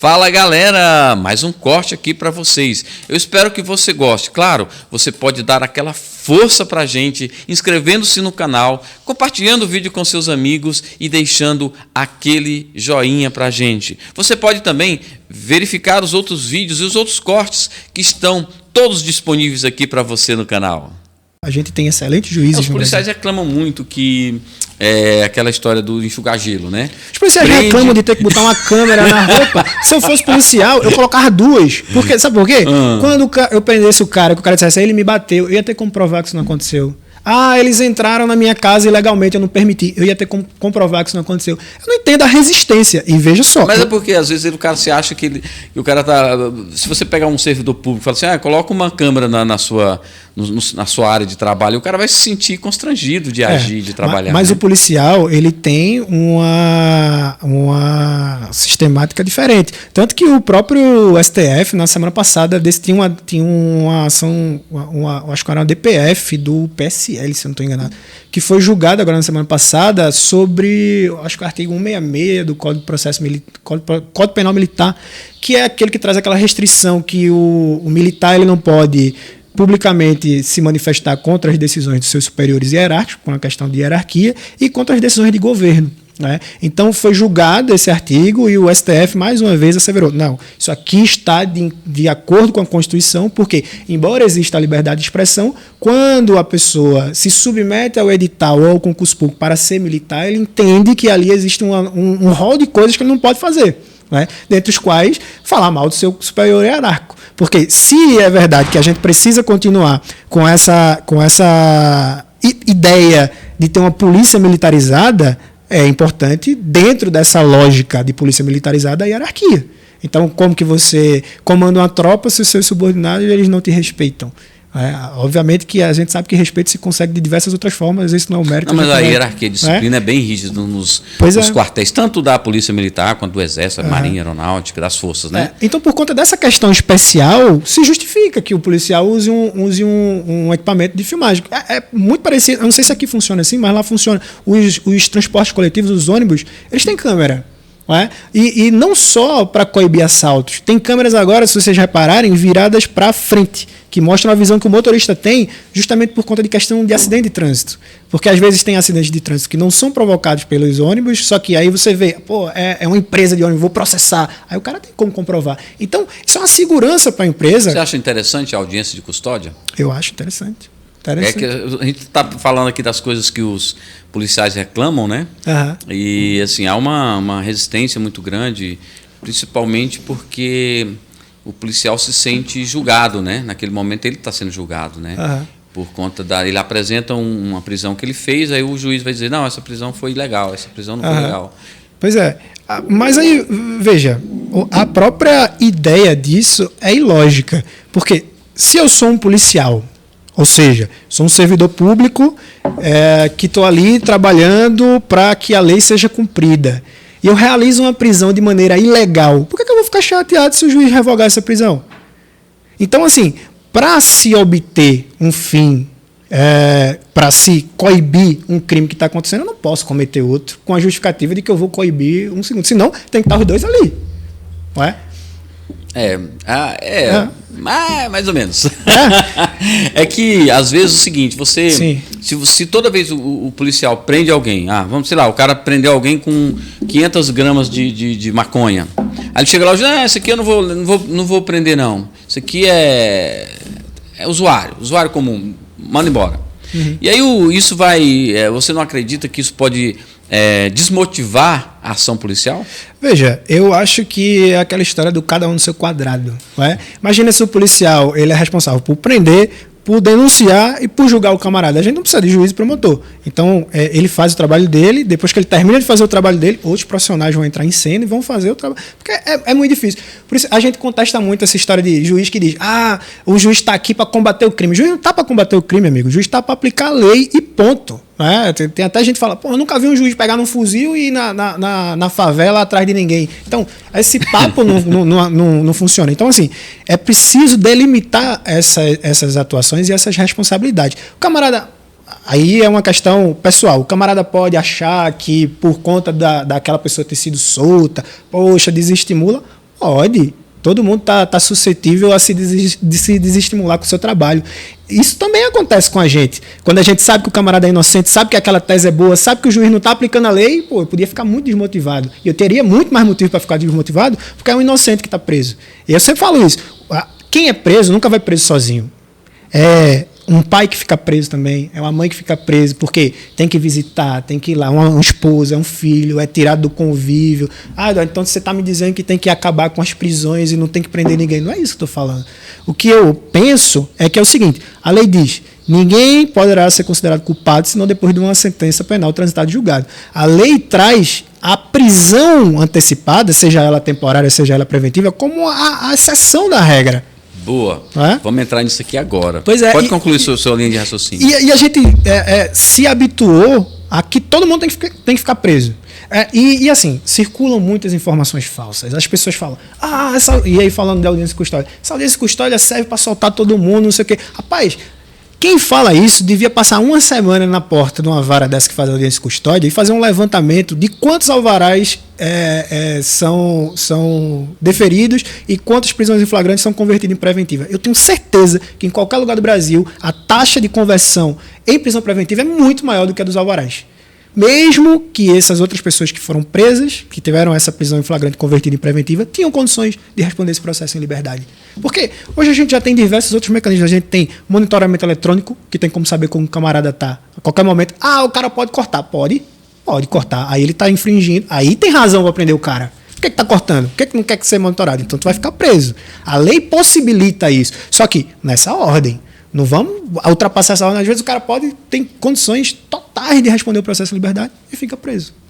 Fala galera, mais um corte aqui para vocês. Eu espero que você goste. Claro, você pode dar aquela força para a gente, inscrevendo-se no canal, compartilhando o vídeo com seus amigos e deixando aquele joinha para a gente. Você pode também verificar os outros vídeos e os outros cortes que estão todos disponíveis aqui para você no canal. A gente tem excelentes juízes. Os policiais reclamam muito que aquela história do enxugar gelo, né? Os policiais reclamam de ter que botar uma câmera na roupa. Se eu fosse policial, eu colocava duas. Porque, sabe por quê? Quando eu prendesse o cara, que o cara dissesse, ele me bateu, eu ia ter como provar que isso não aconteceu. Ah, eles entraram na minha casa ilegalmente, eu não permiti. Eu ia ter como comprovar que isso não aconteceu. Eu não entendo a resistência. E veja só. Mas é porque, às vezes, o cara se acha que o cara tá... Se você pegar um servidor público e falar assim, coloca uma câmera na sua área de trabalho, o cara vai se sentir constrangido de agir, de trabalhar. Mas né? O policial, ele tem uma sistemática diferente. Tanto que o próprio STF, na semana passada, tinha uma ação, acho que era uma DPF do PSL, se eu não estou enganado, que foi julgada agora na semana passada sobre, acho que o artigo 166 do Código de Processo Código Penal Militar, que é aquele que traz aquela restrição que o militar ele não pode publicamente se manifestar contra as decisões dos seus superiores hierárquicos, com a questão de hierarquia, e contra as decisões de governo. Né? Então foi julgado esse artigo e o STF mais uma vez asseverou, não, isso aqui está de acordo com a Constituição, porque embora exista a liberdade de expressão, quando a pessoa se submete ao edital ou ao concurso público para ser militar, ele entende que ali existe um rol de coisas que ele não pode fazer. Né? Dentre os quais falar mal do seu superior hierárquico. Porque se é verdade que a gente precisa continuar com essa ideia de ter uma polícia militarizada, é importante, dentro dessa lógica de polícia militarizada, a hierarquia. Então, como que você comanda uma tropa se os seus subordinados eles não te respeitam? Obviamente que a gente sabe que respeito se consegue de diversas outras formas, isso não é o mérito. Não, mas a hierarquia, a disciplina é bem rígida nos quartéis, tanto da Polícia Militar quanto do Exército, da Marinha, Aeronáutica, das Forças. Né? Então, por conta dessa questão especial, se justifica que o policial use um equipamento de filmagem. É muito parecido, eu não sei se aqui funciona assim, mas lá funciona. Os transportes coletivos, os ônibus, eles têm câmera. Não é? E não só para coibir assaltos. Tem câmeras agora, se vocês repararem, viradas para frente, que mostram a visão que o motorista tem justamente por conta de questão de acidente de trânsito. Porque às vezes tem acidentes de trânsito que não são provocados pelos ônibus, só que aí você vê, é uma empresa de ônibus, vou processar. Aí o cara tem como comprovar. Então, isso é uma segurança para a empresa. Você acha interessante a audiência de custódia? Eu acho interessante. É que a gente está falando aqui das coisas que os policiais reclamam, né? E assim, há uma resistência muito grande, principalmente porque o policial se sente julgado, né? Naquele momento ele está sendo julgado, né? Por conta ele apresenta uma prisão que ele fez, aí o juiz vai dizer, não, essa prisão foi ilegal, essa prisão não foi legal. Pois é, mas aí, veja, a própria ideia disso é ilógica, porque se eu sou um policial, ou seja, sou um servidor público que estou ali trabalhando para que a lei seja cumprida. E eu realizo uma prisão de maneira ilegal. Por que eu vou ficar chateado se o juiz revogar essa prisão? Então, assim, para se obter um fim, para se coibir um crime que está acontecendo, eu não posso cometer outro com a justificativa de que eu vou coibir um segundo. Senão, tem que estar os dois ali. Não é? Mais ou menos. É que, às vezes, o seguinte, se toda vez o policial prende alguém, vamos, sei lá, o cara prendeu alguém com 500 gramas de maconha. Aí ele chega lá e diz, esse aqui eu não vou prender, não. Isso aqui é usuário comum, manda embora. E aí isso você não acredita que isso pode desmotivar a ação policial? Veja, eu acho que é aquela história do cada um no seu quadrado. Não é? Imagina se o policial ele é responsável por prender, por denunciar e por julgar o camarada. A gente não precisa de juiz e promotor. Então, ele faz o trabalho dele, depois que ele termina de fazer o trabalho dele, outros profissionais vão entrar em cena e vão fazer o trabalho. Porque é muito difícil. Por isso, a gente contesta muito essa história de juiz que diz, o juiz está aqui para combater o crime. O juiz não está para combater o crime, amigo. O juiz está para aplicar a lei e ponto. Tem até gente que fala, eu nunca vi um juiz pegar num fuzil e ir na favela atrás de ninguém. Então, esse papo não funciona. Então, assim, é preciso delimitar essas atuações e essas responsabilidades. O camarada, aí é uma questão pessoal, o camarada pode achar que por conta daquela pessoa ter sido solta, desestimula, Pode. Todo mundo tá suscetível a se desestimular com o seu trabalho. Isso também acontece com a gente. Quando a gente sabe que o camarada é inocente, sabe que aquela tese é boa, sabe que o juiz não está aplicando a lei, pô, eu podia ficar muito desmotivado. E eu teria muito mais motivo para ficar desmotivado, porque é um inocente que está preso. E eu sempre falo isso. Quem é preso nunca vai preso sozinho. É um pai que fica preso também, é uma mãe que fica presa, porque tem que visitar, tem que ir lá, uma esposa, um filho, é tirado do convívio. Então você está me dizendo que tem que acabar com as prisões e não tem que prender ninguém. Não é isso que eu estou falando. O que eu penso é que é o seguinte, a lei diz, ninguém poderá ser considerado culpado senão depois de uma sentença penal transitada e julgada. A lei traz a prisão antecipada, seja ela temporária, seja ela preventiva, como a exceção da regra. Boa. Vamos entrar nisso aqui agora. Pois é, pode concluir sua linha de raciocínio. E a gente se habituou a que todo mundo tem que ficar preso. E assim, circulam muitas informações falsas. As pessoas falam, e aí falando de audiência de custódia, essa audiência de custódia serve para soltar todo mundo, não sei o quê. Rapaz, quem fala isso devia passar uma semana na porta de uma vara dessa que faz audiência de custódia e fazer um levantamento de quantos alvarás são deferidos e quantas prisões em flagrante são convertidas em preventiva. Eu tenho certeza que em qualquer lugar do Brasil a taxa de conversão em prisão preventiva é muito maior do que a dos alvarás. Mesmo que essas outras pessoas que foram presas, que tiveram essa prisão em flagrante convertida em preventiva, tinham condições de responder esse processo em liberdade. Porque hoje a gente já tem diversos outros mecanismos. A gente tem monitoramento eletrônico, que tem como saber como o camarada está. A qualquer momento, o cara pode cortar. Pode cortar. Aí ele está infringindo. Aí tem razão para prender o cara. Por que está cortando? Por que não quer que seja monitorado? Então tu vai ficar preso. A lei possibilita isso. Só que nessa ordem. Não vamos ultrapassar essa ordem. Às vezes o cara tem condições totais de responder o processo de liberdade e fica preso.